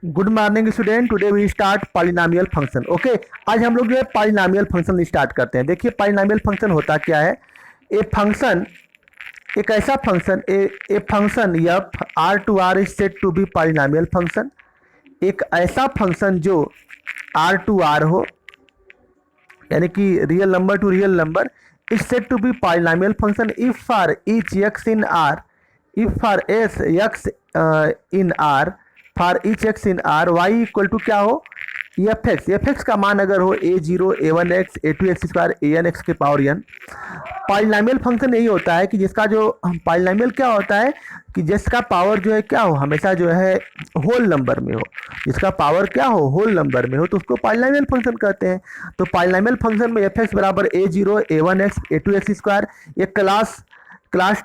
Good morning student. Today we start polynomial function. Okay, आज हम लोग जो है पॉलिनोमियल फंक्शन स्टार्ट करते हैं। देखिए पॉलिनोमियल फंक्शन होता क्या है। ए फंक्शन, एक ऐसा function, a function F R to R is said to be polynomial function. एक ऐसा फंक्शन जो आर टू आर हो, यानी कि real number to real number, is said to be polynomial function if for each x in R, if for S x in R, for each x in R y equal to क्या हो, F x का मान अगर हो a zero a one x a two x square a n x के power n. Polynomial function यही होता है कि जिसका जो पॉलिनोमियल क्या होता है कि जिसका पावर जो है क्या हो, हमेशा जो है होल नंबर में हो। जिसका पावर क्या हो, होल नंबर में हो, तो उसको पॉलिनोमियल फंक्शन कहते हैं। तो पॉलिनोमियल फंक्शन में एफ एक्स बराबर a zero a one x a two x square, ये क्लास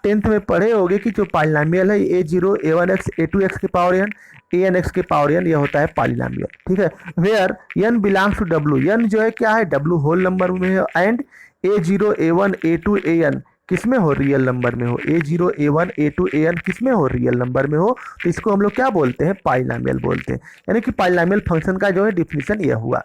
10th में पढ़े होगे कि जो पॉलिनोमियल है a zero a one x a two x के power n a n x के पावर एन, यह होता है पॉलिनोमियल। ठीक है, where n belongs to W, n जो है क्या है, डब्ल्यू होल नंबर में है, and a zero a one a two a n किसमें हो, रियल नंबर में हो। A zero a one a two a n किसमें हो, रियल नंबर में हो। तो इसको हम लोग क्या बोलते हैं, पॉलिनोमियल बोलते हैं। यानी कि पॉलिनोमियल फंक्शन का जो है डिफिनीशन यह हुआ।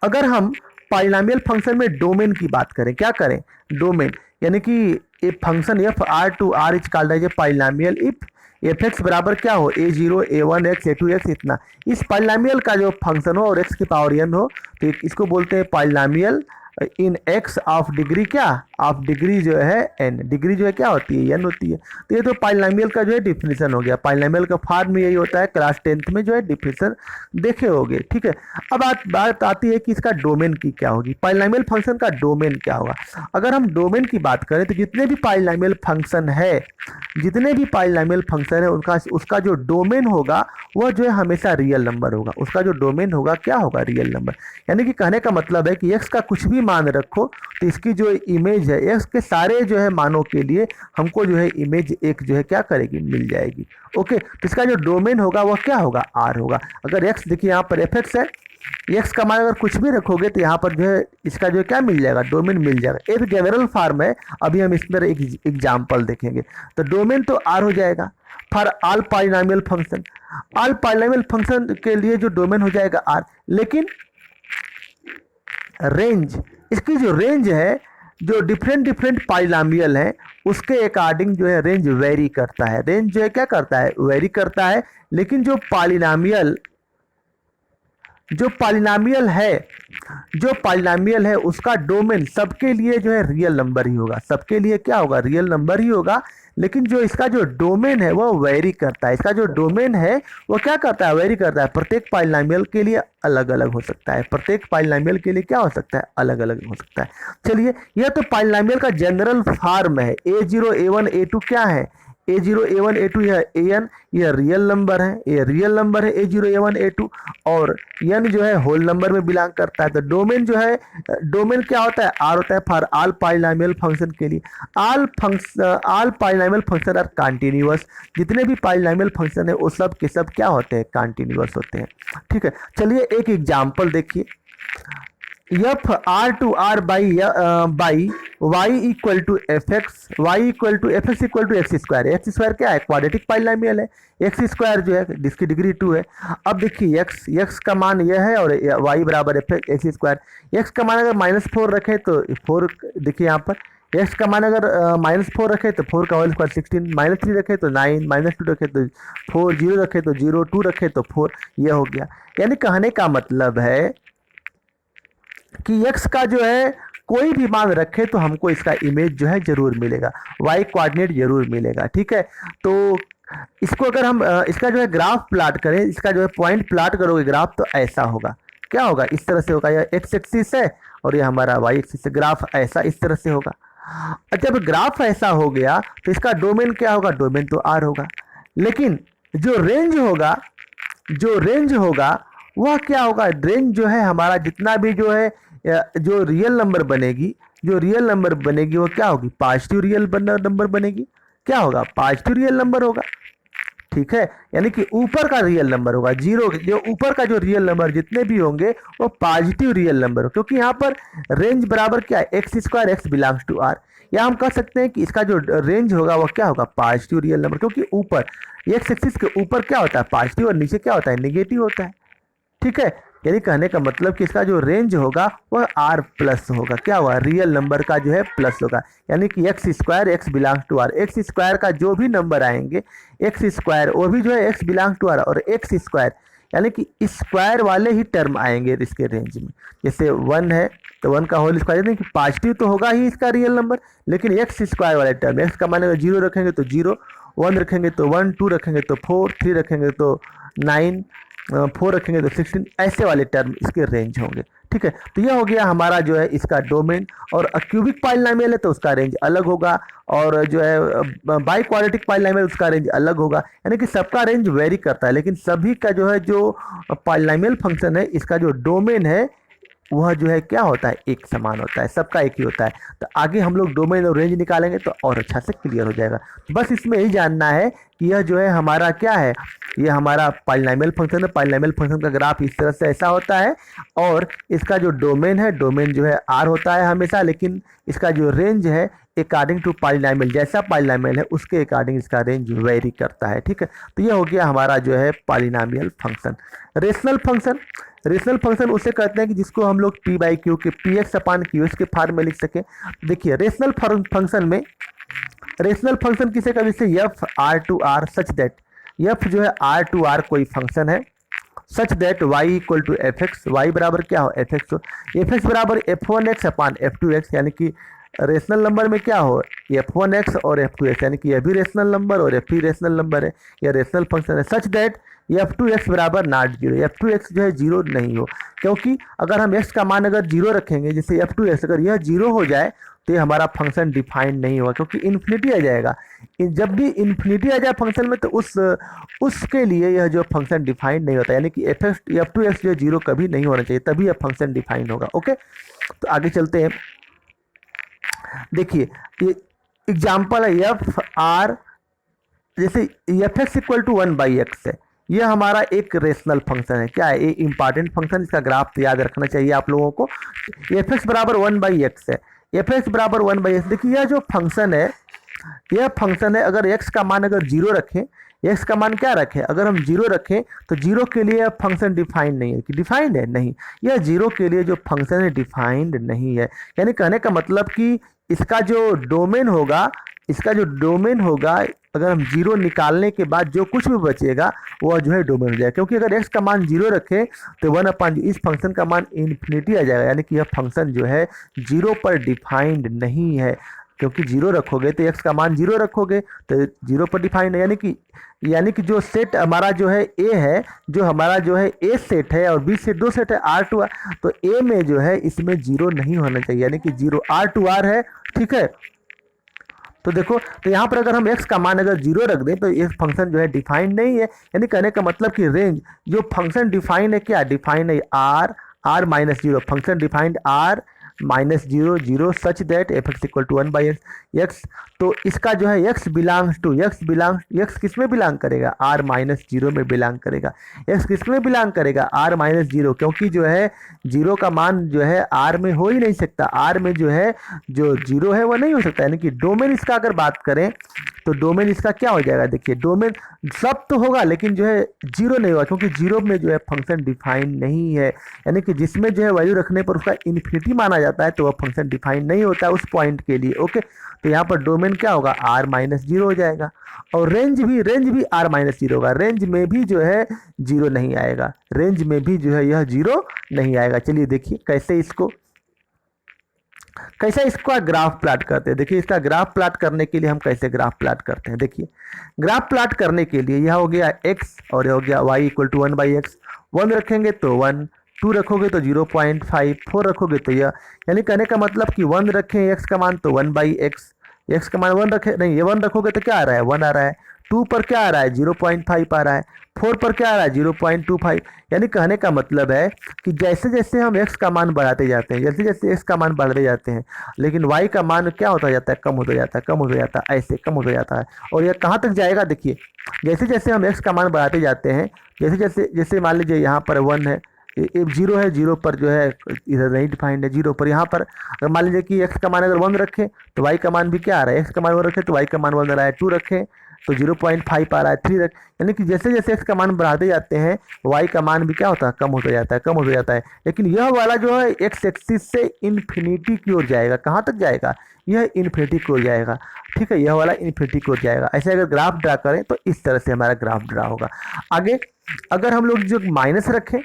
अगर हम पॉलिनोमियल फंक्शन में डोमेन की बात करें, क्या करें, डोमेन, यानी कि a function F R to R is called as a polynomial if F x बराबर क्या हो, a zero a one x a two x इतना। इस पॉलिनोमियल का जो फंक्शन हो और एक्स की पावर एन हो, तो इसको बोलते हैं polynomial in x of degree क्या, ऑफ डिग्री जो है एन, डिग्री जो है क्या होती है, एन होती है। तो ये तो पॉलिनोमियल का जो है डिफिनीशन हो गया। पॉलिनोमियल का फॉर्म में यही होता है, क्लास 10th में जो है डिफिनीशन देखे होगे। ठीक है, अब बात आती है कि इसका डोमेन की क्या होगी, पॉलिनोमियल फंक्शन का डोमेन क्या होगा। अगर हम डोमेन की बात करें तो जितने भी पॉलिनोमियल फंक्शन है, जितने भी पॉलिनोमियल फंक्शन है उनका उसका जो डोमेन होगा वह जो है हमेशा रियल नंबर होगा। उसका जो डोमेन होगा क्या होगा, रियल नंबर। यानी कि कहने का मतलब है कि एक्स का कुछ भी मान रखो तो इसकी जो इमेज है एक्स के सारे जो है मानों के लिए हमको जो है इमेज एक जो है क्या करेगी, मिल जाएगी। ओके, तो इसका जो डोमेन होगा वह क्या होगा, आर होगा। अगर एक्स, देखिए यहाँ पर एफ एक्स है, एक्स का मान अगर कुछ भी रखोगे तो यहाँ पर जो है इसका जो क्या मिल जाएगा, डोमेन मिल जाएगा। एक जनरल फॉर्म है, अभी हम इसमें एक एग्जाम्पल देखेंगे। तो डोमेन तो आर हो जाएगा for all polynomial function. All polynomial function के लिए जो डोमेन हो जाएगा आर, लेकिन रेंज, इसकी जो रेंज है, जो डिफरेंट पॉलिनोमियल है उसके अकॉर्डिंग जो है रेंज वेरी करता है। रेंज जो है क्या करता है, वेरी करता है। लेकिन जो पॉलिनोमियल है उसका डोमेन सबके लिए जो है रियल नंबर ही होगा, सबके लिए क्या होगा, रियल नंबर ही होगा। लेकिन जो इसका जो डोमेन है वो वेरी करता है। इसका जो डोमेन है वो क्या करता है, वेरी करता है। प्रत्येक पॉलिनोमियल के लिए अलग अलग हो सकता है, प्रत्येक पॉलिनोमियल के लिए क्या हो सकता है, अलग अलग हो सकता है। चलिए, यह तो पॉलिनोमियल का जनरल फॉर्म है। A zero a one a two क्या है, a zero a one a two, यह ए एन, यह रियल नंबर है, ये रियल नंबर है a zero a one a two, और एन जो है होल नंबर में बिलोंग करता है। तो डोमेन जो है, डोमेन क्या होता है, आर होता है फॉर ऑल पॉलिनोमियल फंक्शन के लिए। All polynomial function are continuous. जितने भी पॉलिनोमियल फंक्शन है वो सब के सब क्या होते हैं, कंटिन्यूअस होते हैं। ठीक है, चलिए एक एग्जाम्पल देखिए। F R to R by y equal to f x, y equal to f x equal to x square. X square क्या है, क्वाड्रेटिक पॉलिनोमियल है। एक्स स्क्वायर जो है जिसकी डिग्री 2 है। अब देखिए एक्स का मान यह है और वाई बराबर एफ एक्स स्क्वायर। एक्स का मान अगर -4 रखे तो 4, देखिए यहाँ पर एक्स का मान अगर -4 रखे तो 4 का होल स्क्वायर 16, -3 रखे तो 9, -2 रखे तो 4, 0 रखे तो 0, 2 रखे तो 4, यह हो गया। यानी कहने का मतलब है कि x का जो है कोई भी मान रखे तो हमको इसका इमेज जो है जरूर मिलेगा, y कोऑर्डिनेट जरूर मिलेगा। ठीक है, तो इसको अगर हम इसका जो है ग्राफ प्लाट करें, इसका जो है पॉइंट प्लाट करोगे ग्राफ, तो ऐसा होगा, क्या होगा, इस तरह से होगा। यह एक्स एक्सिस है और ये हमारा वाई एक्सिस है। ग्राफ ऐसा इस तरह से होगा। और जब ग्राफ ऐसा हो गया तो इसका डोमेन क्या होगा, डोमेन तो आर होगा। लेकिन जो रेंज होगा वह क्या होगा, रेंज जो है हमारा जितना भी जो है जो रियल नंबर बनेगी, वो क्या होगी, पॉजिटिव रियल नंबर बनेगी। क्या होगा, पॉजिटिव रियल नंबर होगा। ठीक है, यानी कि ऊपर का रियल नंबर होगा जीरो, जो ऊपर का जो रियल नंबर जितने भी होंगे वो पॉजिटिव रियल नंबर हो, क्योंकि यहाँ पर रेंज बराबर क्या है, x square x belongs to R, या हम कह सकते हैं कि इसका जो रेंज होगा वो क्या होगा, पॉजिटिव रियल नंबर, क्योंकि ऊपर एक्स एक्सिस के ऊपर क्या होता है पॉजिटिव और नीचे क्या होता है नेगेटिव होता है। ठीक है, यानी कहने का मतलब कि इसका जो रेंज होगा वह आर प्लस होगा, क्या होगा, रियल नंबर का जो है प्लस होगा, यानी कि x square x belongs to R, x square का जो भी नंबर आएंगे एक्स स्क्वायर वो भी जो है एक्स बिलोंग्स टू आर, और एक्स स्क्वायर यानी कि स्क्वायर वाले ही टर्म आएंगे इसके रेंज में। जैसे 1 है तो 1 का होल स्क्वायर, यानी कि पॉजिटिव तो होगा ही इसका रियल नंबर, लेकिन एक्स स्क्वायर वाले टर्म, एक्स का मान अगर 0 रखेंगे तो 0, 1 रखेंगे तो 1, 2 रखेंगे तो 4, 3 रखेंगे तो 9, 4 रखेंगे तो 16, ऐसे वाले टर्म इसके रेंज होंगे। ठीक है, तो यह हो गया हमारा जो है इसका डोमेन, और क्यूबिक पॉलिनोमियल है तो उसका रेंज अलग होगा, और जो है बाई क्वाड्रेटिक पॉलिनोमियल उसका रेंज अलग होगा, यानी कि सबका रेंज वेरी करता है, लेकिन सभी का जो है जो पॉलिनोमियल फंक्शन है इसका जो डोमेन है वह जो है क्या होता है एक समान होता है, सबका एक ही होता है। तो आगे हम लोग डोमेन और रेंज निकालेंगे तो और अच्छा से क्लियर हो जाएगा। बस इसमें यही जानना है कि यह जो है हमारा क्या है, ये हमारा पॉलिनोमियल फंक्शन है, पॉलिनोमियल फंक्शन का ग्राफ इस तरह से ऐसा होता है, और इसका जो डोमेन है, डोमेन जो है आर होता है हमेशा, लेकिन इसका जो रेंज है अकॉर्डिंग टू पॉलिनोमियल, जैसा पॉलिनोमियल है उसके अकॉर्डिंग इसका रेंज वेरी करता है। ठीक है, तो ये हो गया हमारा जो है polynomial function. Rational function, rational function उसे कहते हैं कि जिसको हम लोग पी बाई क्यू के p x upon q s के फॉर्म में लिख सके। देखिए रेशनल फंक्शन में, रेशनल फंक्शन किसे कहते हैं, जैसे f R to R such that, f जो है आर टू आर कोई फंक्शन है, such that y equal to f x, y बराबर क्या हो एफ एक्स हो, एफ एक्स बराबर f one x upon f two x, यानी कि रेशनल नंबर में क्या हो एफ वन एक्स और एफ टू एक्स, यानी कि यह भी रेशनल नंबर और एफ भी रेशनल नंबर है, यह रेशनल फंक्शन है। Such that f two x बराबर not zero, f two x जो है जीरो नहीं हो, क्योंकि अगर हम एक्स का मान अगर जीरो रखेंगे, जैसे एफ टू एक्स अगर यह जीरो हो जाए तो ये हमारा फंक्शन डिफाइंड नहीं होगा, क्योंकि इन्फिनिटी आ जाएगा। जब भी इन्फिनिटी आ जाए फंक्शन में तो उसके लिए यह जो फंक्शन डिफाइंड नहीं होता, यानी कि एफ टू एक्स जो जीरो कभी नहीं होना चाहिए, तभी यह फंक्शन डिफाइंड होगा। ओके, तो आगे चलते हैं। देखिए ये एग्जाम्पल है एफ आर, जैसे f x equal to 1/x है, यह हमारा एक रेशनल फंक्शन है। क्या है ये इंपॉर्टेंट फंक्शन, इसका ग्राफ तो याद रखना चाहिए आप लोगों को। एफ एक्स बराबर 1/x है, एफ एक्स बराबर 1/x। देखिए यह जो फंक्शन है, यह फंक्शन है, अगर x का मान अगर जीरो रखें, x का मान क्या रखें, अगर हम जीरो रखें तो जीरो के लिए फंक्शन डिफाइंड नहीं है, कि डिफाइंड है नहीं, यह जीरो के लिए जो फंक्शन है डिफाइंड नहीं है। यानी कहने का मतलब कि इसका जो डोमेन होगा, इसका जो डोमेन होगा, अगर हम जीरो निकालने के बाद जो कुछ भी बचेगा वह जो है डोमेन हो जाएगा, क्योंकि अगर x का मान जीरो रखें तो 1/, इस फंक्शन का मान इन्फिनिटी आ जाएगा, यानी कि यह फंक्शन जो है जीरो पर डिफाइंड नहीं है, क्योंकि जीरो रखोगे तो x का मान जीरो रखोगे तो जीरो पर डिफाइंड है, यानी कि जो सेट हमारा जो है ए है, जो हमारा जो है ए सेट है और बी सेट, दो सेट है आर टू आर, तो ए में जो है इसमें जीरो नहीं होना चाहिए, यानी कि जीरो आर टू आर है। ठीक है, तो देखो तो यहाँ पर अगर हम x का मान अगर जीरो रख दें तो ये फंक्शन जो है डिफाइंड नहीं है, यानी कहने का मतलब कि रेंज जो फंक्शन डिफाइंड है, क्या डिफाइंड है R minus zero, function defined R minus zero zero such that f x equal to 1/x x, तो इसका जो है x बिलोंग्स टू x किस में बिलोंग करेगा, आर माइनस जीरो में बिलोंग करेगा। x किस में बिलोंग करेगा, आर माइनस जीरो, क्योंकि जो है जीरो का मान जो है आर में हो ही नहीं सकता, आर में जो है जो जीरो है वह नहीं हो सकता, यानी कि डोमेन इसका अगर बात करें तो डोमेन इसका क्या हो जाएगा, देखिए डोमेन सब तो होगा लेकिन जो है जीरो नहीं होगा, क्योंकि जीरो में जो है फंक्शन डिफाइंड नहीं है, यानी कि जिसमें जो है वैल्यू रखने पर उसका इन्फिनिटी माना जाता है तो वह फंक्शन डिफाइंड नहीं होता उस पॉइंट के लिए। ओके, तो यहाँ पर डोमेन क्या होगा, आर माइनस जीरो हो जाएगा, और रेंज भी आर माइनस जीरो होगा, रेंज में भी जो है जीरो नहीं आएगा, रेंज में भी जो है यह जीरो नहीं आएगा। चलिए देखिए कैसे इसका ग्राफ प्लॉट करते हैं। देखिए इसका ग्राफ प्लॉट करने के लिए हम कैसे ग्राफ प्लॉट करते हैं। देखिए ग्राफ प्लॉट करने के लिए यह हो गया x और यह हो गया y इक्वल टू 1/x, 1 रखेंगे तो 1, 2 रखोगे तो 0.5, 4 रखोगे तो यह, यानी कहने का मतलब कि 1 रखें x का मान तो 1/x, x का मान 1 रखे नहीं, ये 1 रखोगे तो क्या आ रहा है 1 आ रहा है, 2 पर क्या आ रहा है 0.5 आ रहा है, 4 पर क्या आ रहा है 0.25, यानी कहने का मतलब है कि जैसे जैसे हम x का मान बढ़ाते जाते हैं, जैसे जैसे x का मान बढ़ाते जाते हैं, लेकिन y का मान क्या होता जाता है, कम होता जाता है, कम होता जाता है, ऐसे कम होता जाता है, और यह कहाँ तक जाएगा, देखिए जैसे जैसे हम x का मान बढ़ाते जाते हैं, जैसे जैसे जैसे मान लीजिए यहाँ पर 1 है, जीरो है, जीरो पर जो है इधर नहीं डिफाइंड है जीरो पर, यहाँ पर अगर मान लीजिए कि x का मान अगर 1 रखें तो y का मान भी क्या आ रहा है, x का मान 1 रखें तो y का मान 1 आ रहा है, 2 रखें तो 0.5 आ रहा है, 3 रख, यानी कि जैसे जैसे x का मान बढ़ाते जाते हैं y का मान भी क्या होता है, कम होता जाता है, कम होता जाता है। लेकिन यह वाला जो है x एक्सिस से इन्फिनिटी की ओर जाएगा, कहाँ तक जाएगा, यह इन्फिनिटी की ओर जाएगा, ठीक है, यह वाला इन्फिनिटी की ओर जाएगा। ऐसे अगर ग्राफ ड्रा करें तो इस तरह से हमारा ग्राफ ड्रा होगा। आगे अगर हम लोग जो माइनस रखें,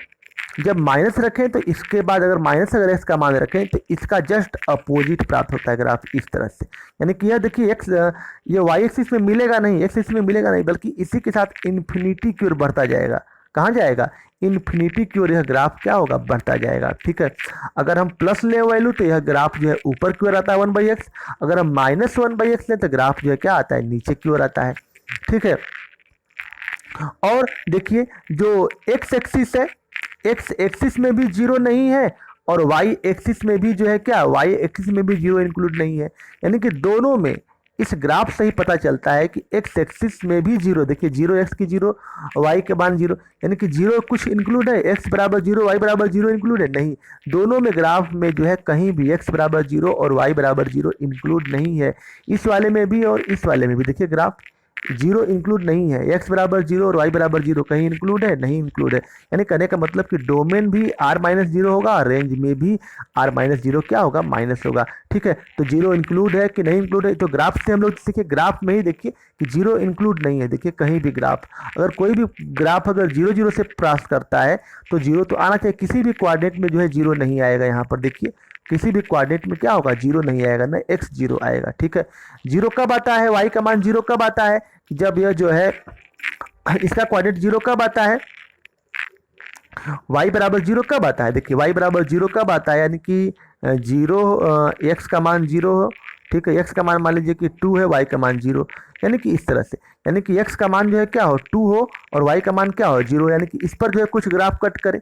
जब माइनस रखें तो इसके बाद अगर माइनस अगर x का मान रखें तो इसका जस्ट अपोजिट प्राप्त होता है ग्राफ इस तरह से, यानी कि यह देखिए x ये y एक्सिस में मिलेगा नहीं, x एक्सिस में मिलेगा नहीं, बल्कि इसी के साथ इन्फिनिटी की ओर बढ़ता जाएगा। कहाँ जाएगा, इन्फिनिटी की ओर यह ग्राफ क्या होगा, बढ़ता जाएगा, ठीक है। अगर हम प्लस ले वैल्यू तो यह ग्राफ जो है ऊपर की ओर आता है 1/x, अगर हम -1/x लें तो ग्राफ जो है क्या आता है, नीचे की ओर आता है, ठीक है। और देखिए जो x एक्सिस है, x एक्सिस में भी जीरो नहीं है और y एक्सिस में भी जो है क्या, y एक्सिस में भी जीरो इंक्लूड नहीं है, यानी कि दोनों में इस ग्राफ से ही पता चलता है कि x एक्सिस में भी जीरो, देखिए जीरो x की जीरो, y के मान जीरो, यानी कि जीरो कुछ इंक्लूड है, x बराबर जीरो y बराबर जीरो इंक्लूड है, नहीं, दोनों में ग्राफ में जो है कहीं भी x बराबर जीरो और y बराबर जीरो इंक्लूड नहीं है, इस वाले में भी और इस वाले में भी देखिए ग्राफ जीरो इंक्लूड नहीं है, x बराबर जीरो और y बराबर जीरो कहीं इंक्लूड है, नहीं इंक्लूड है, यानी कहने का मतलब कि डोमेन भी r-0 होगा और रेंज में भी r-0 क्या होगा, माइनस होगा, ठीक है। तो जीरो इंक्लूड है कि नहीं इंक्लूड है, तो ग्राफ से हम लोग देखिए, ग्राफ में ही देखिए कि जीरो इंक्लूड नहीं है, देखिए कहीं भी ग्राफ, अगर कोई भी ग्राफ अगर 0 से क्रॉस करता है तो जीरो तो आना चाहिए, किसी भी कोऑर्डिनेट में जो है जीरो नहीं आएगा, यहाँ पर देखिए किसी भी कोऑर्डिनेट में क्या होगा, जीरो नहीं आएगा ना, x जीरो आएगा, ठीक है। जीरो कब आता है, y का मान जीरो कब आता है, जब यह जो है इसका कोऑर्डिनेट जीरो कब आता है, y बराबर जीरो कब आता है, देखिए y बराबर जीरो कब आता है, यानी कि जीरो x का मान जीरो हो, ठीक है, x का मान मान लीजिए कि 2 है, y का मान जीरो, यानी कि इस तरह से, यानी कि x का मान जो है क्या हो 2 हो और y का मान क्या हो जीरो, यानी कि इस पर जो है कुछ ग्राफ कट करे,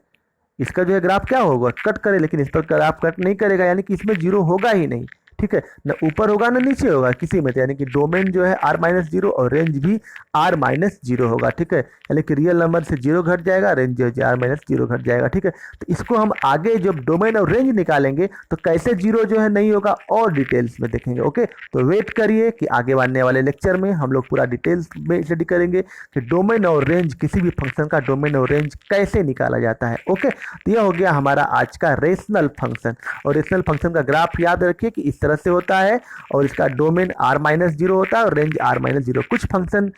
इसका जो है ग्राफ क्या होगा, कट करे, लेकिन इस पर ग्राफ कट नहीं करेगा, यानी कि इसमें जीरो होगा ही नहीं, ठीक है, न ऊपर होगा ना नीचे होगा किसी में, यानी कि डोमेन जो है r-0 और रेंज भी r-0 होगा, ठीक है, यानी कि रियल नंबर से जीरो घट जाएगा, रेंज जो है r-0 घट जाएगा, ठीक है। तो इसको हम आगे जब डोमेन और रेंज निकालेंगे तो कैसे जीरो जो है नहीं होगा और डिटेल्स में देखेंगे, ओके। तो वेट करिए कि आगे आने वाले लेक्चर में हम लोग पूरा डिटेल्स में स्टडी करेंगे कि डोमेन और रेंज, किसी भी फंक्शन का डोमेन और रेंज कैसे निकाला जाता है, ओके। तो यह हो गया हमारा आज का रेशनल फंक्शन, और रेशनल फंक्शन का ग्राफ याद रखिए कि इस तरह से होता है और इसका डोमेन r-0 होता है और रेंज r-0। कुछ फंक्शन,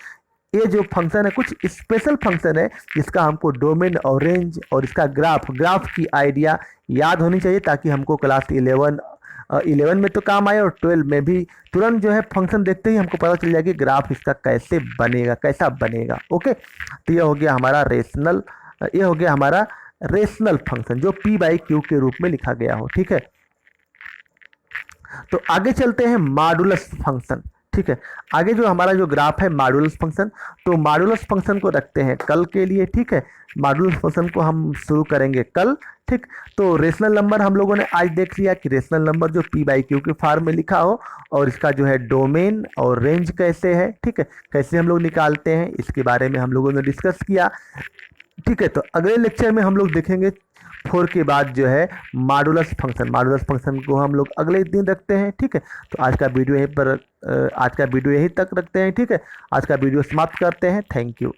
ये जो फंक्शन है कुछ स्पेशल फंक्शन है जिसका हमको डोमेन और रेंज और इसका ग्राफ की आइडिया याद होनी चाहिए, ताकि हमको क्लास 11 में तो काम आए और 12 में भी तुरंत जो है फंक्शन देखते ही हमको पता चल जाएगा कि ग्राफ इसका कैसे बनेगा, कैसा बनेगा, ओके। तो ये हो गया हमारा रेशनल फंक्शन जो p/q के रूप में लिखा गया हो, ठीक है। तो आगे चलते हैं मॉडुलस फंक्शन, ठीक है। आगे जो हमारा जो ग्राफ है मॉडुलस फंक्शन, तो मॉडुलस फंक्शन को रखते हैं कल के लिए, ठीक है। मॉडुलस फंक्शन को हम शुरू करेंगे कल, ठीक। तो रेशनल नंबर हम लोगों ने आज देख लिया कि रेशनल नंबर जो p/q के फॉर्म में लिखा हो और इसका जो है डोमेन और रेंज कैसे है, ठीक है, कैसे हम लोग निकालते हैं इसके बारे में हम लोगों ने डिस्कस किया, ठीक है। तो अगले लेक्चर में हम लोग देखेंगे 4 के बाद जो है मॉडुलस फंक्शन को हम लोग अगले दिन रखते हैं, ठीक है। तो आज का वीडियो यहीं तक रखते हैं, ठीक है, आज का वीडियो समाप्त करते हैं, थैंक यू।